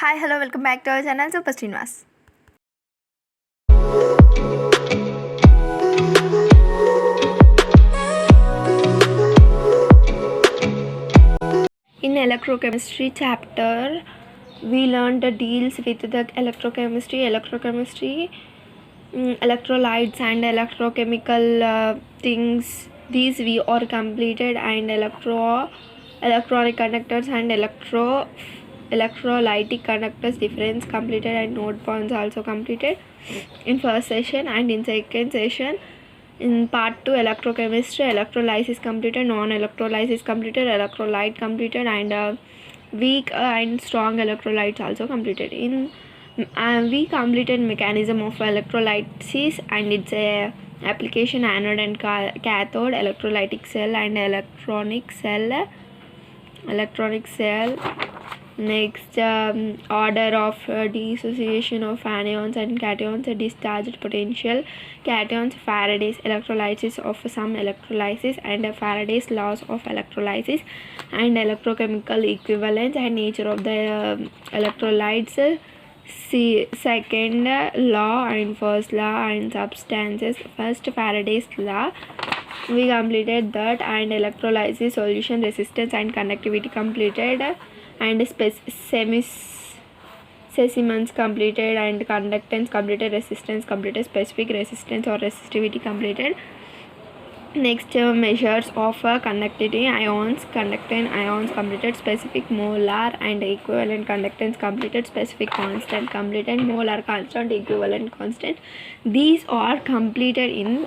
Hi, hello, welcome back to our channel Super Srinivas. In electrochemistry chapter, we learned the deals with the electrochemistry, electrolytes and electrochemical things. These we are completed, and electronic conductors and electrolytic conductors difference completed, and node bonds also completed in first session. And in second session, in part 2, electrochemistry, electrolysis completed, non-electrolysis completed, electrolyte completed, and weak and strong electrolytes also completed. We completed mechanism of electrolysis and its application: anode and cathode, electrolytic cell and electronic cell. Next, order of dissociation of anions and cations, discharged potential cations, Faraday's electrolysis of some electrolysis, and Faraday's laws of electrolysis, and electrochemical equivalence and nature of the electrolytes. Second law and first law and substances. First, Faraday's law, we completed that, and electrolysis, solution, resistance and conductivity completed, and specimens completed, and conductance completed, resistance completed, specific resistance or resistivity completed. Next, measures of conductivity, conductant ions completed, specific molar and equivalent conductance completed, specific constant completed, molar constant, equivalent constant. These are completed in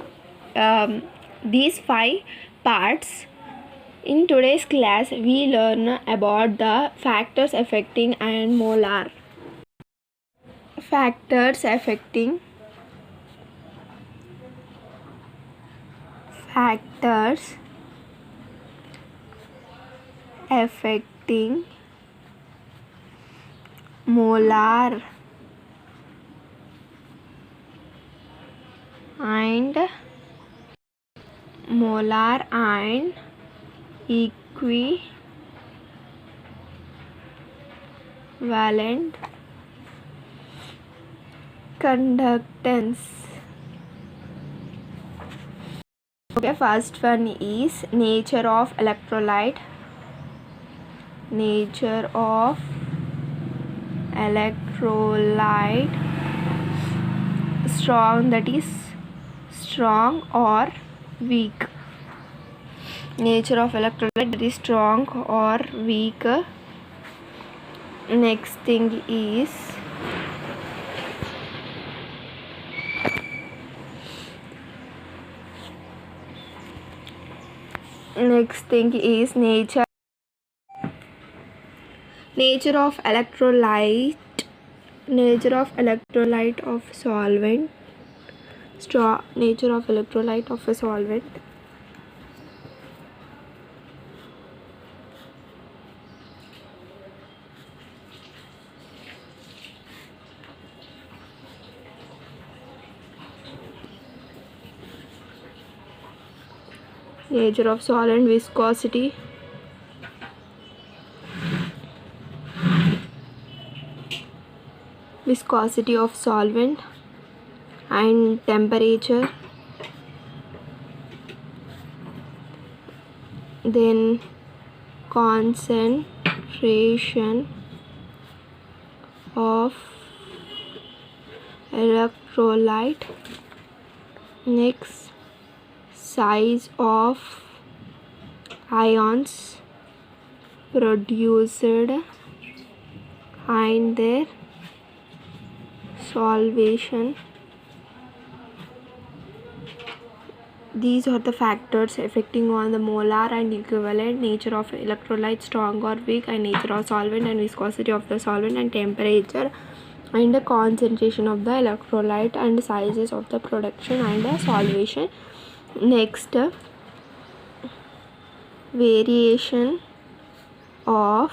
these 5 parts. In today's class, we learn about the factors affecting and molar. Factors affecting molar and equivalent conductance. Okay, first one is nature of electrolyte. Strong, that is strong or weak. Nature of electrolyte, that is strong or weak. Next thing is nature of electrolyte of solvent. Nature of electrolyte of a solvent. Nature of solvent, viscosity. Viscosity of solvent and temperature. Then concentration of electrolyte. Next, size of ions produced and their solvation. These are the factors affecting on the molar and equivalent. Nature of electrolyte, strong or weak, and nature of solvent and viscosity of the solvent, and temperature and the concentration of the electrolyte, and sizes of the production and the solvation. Next, variation of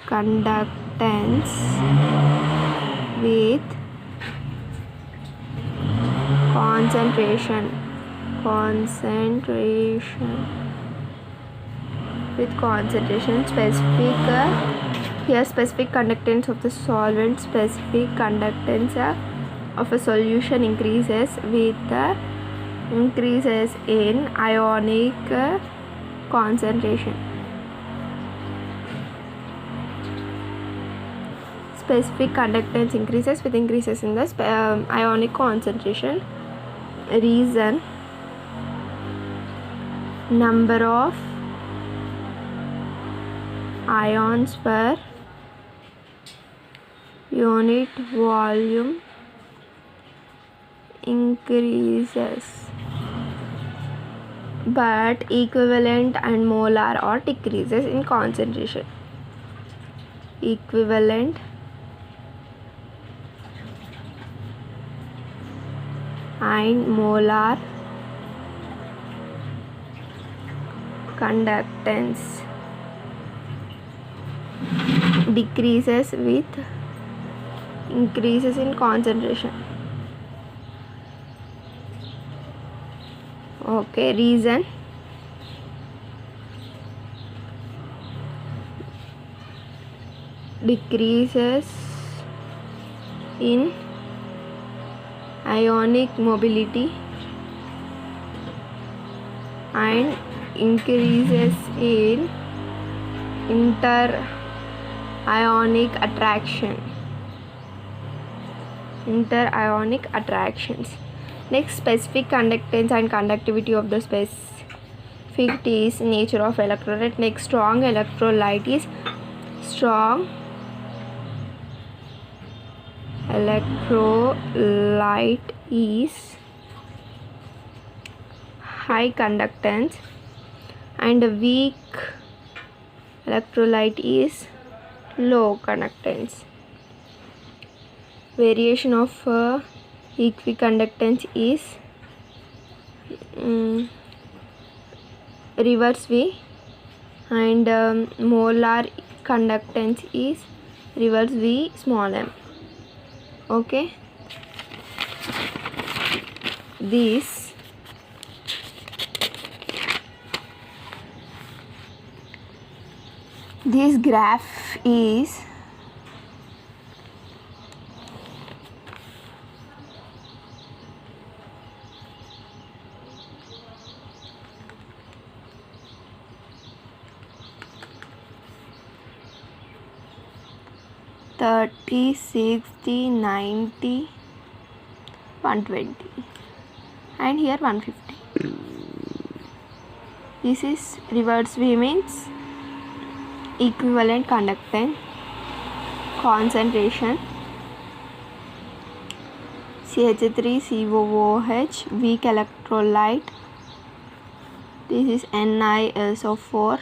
conductance with concentration. Specific Here specific conductance of the solvent, specific conductance of a solution increases with increases in ionic concentration. Specific conductance increases with increases in the ionic concentration. Reason: number of ions per unit volume increases, but equivalent and molar or decreases in concentration. Equivalent and molar conductance decreases with increases in concentration. Okay, reason: decreases in ionic mobility and increases in inter-ionic attractions. Next, specific conductance and conductivity of the specific is nature of electrolyte. Next, strong electrolyte is high conductance and weak electrolyte is low conductance. Variation of equiconductance is reverse V, and molar conductance is reverse V small m. Okay, this graph is (30, 60, 90, 120 and here 150. This is reverse V, means equivalent conductance. Concentration: CH3COOH, weak electrolyte. This is NiSO4.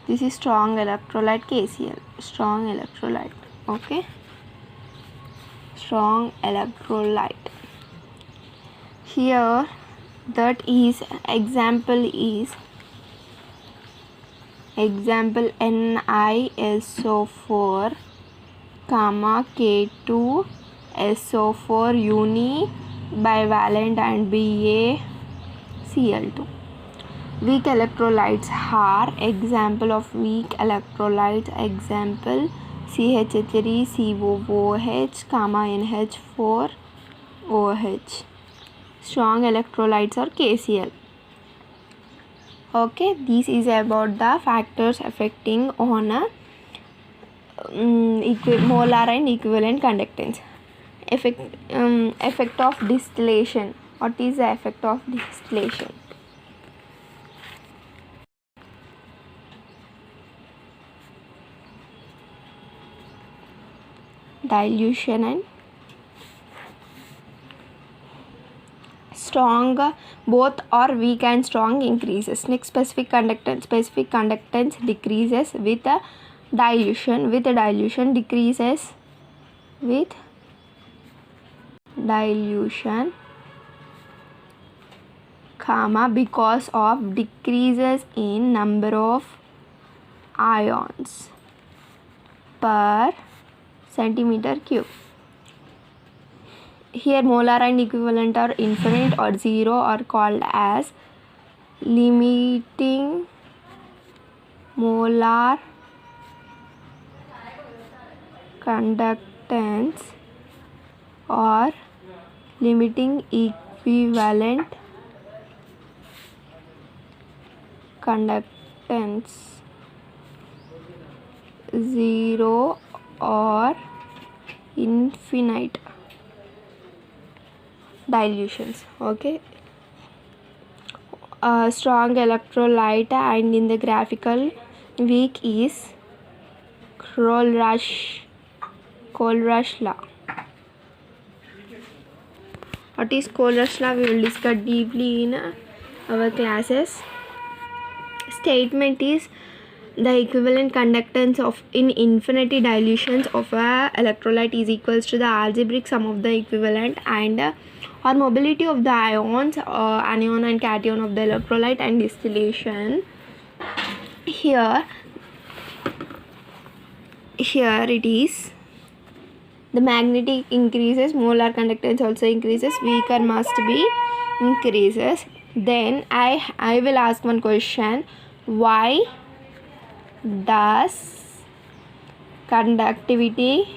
This is strong electrolyte, KCl, strong electrolyte. Okay, strong electrolyte. Here that is example NiSO4, K2SO4 uni bivalent and BaCl2. Weak electrolytes are example of weak electrolytes, example CH3COOH, NH4OH. Strong electrolytes are KCl. Okay, this is about the factors affecting on molar and equivalent conductance. Effect of distillation. What is the effect of distillation? Dilution and strong, both are weak and strong increases. Next, specific conductance. Specific conductance decreases with dilution. With dilution decreases with dilution, because of decreases in number of ions per centimeter cube. Here molar and equivalent are infinite or zero, are called as limiting molar conductance or limiting equivalent conductance 0 or infinite dilutions. Okay, a strong electrolyte and in the graphical weak is Kohlrausch law. What is Kohlrausch law? We will discuss deeply in our classes. Statement is the equivalent conductance of in infinity dilutions of a electrolyte is equals to the algebraic sum of the equivalent and or mobility of the ions anion and cation of the electrolyte and distillation. Here it is the magnetic increases, molar conductance also increases, weaker must be increases. Then I will ask one question: why does conductivity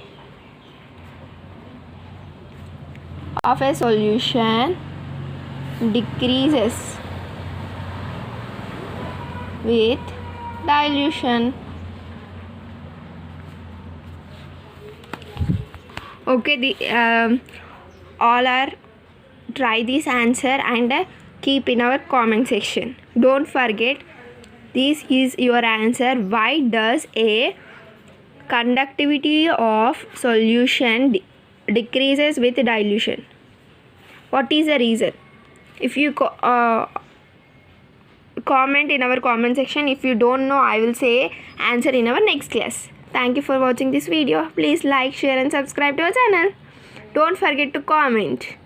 of a solution decreases with dilution? Okay, all are try this answer and keep in our comment section. Don't forget, this is your answer. Why does a conductivity of solution decreases with dilution? What is the reason? If you comment in our comment section. If you don't know, I will say answer in our next class. Thank you for watching this video. Please like, share and subscribe to our channel. Don't forget to comment.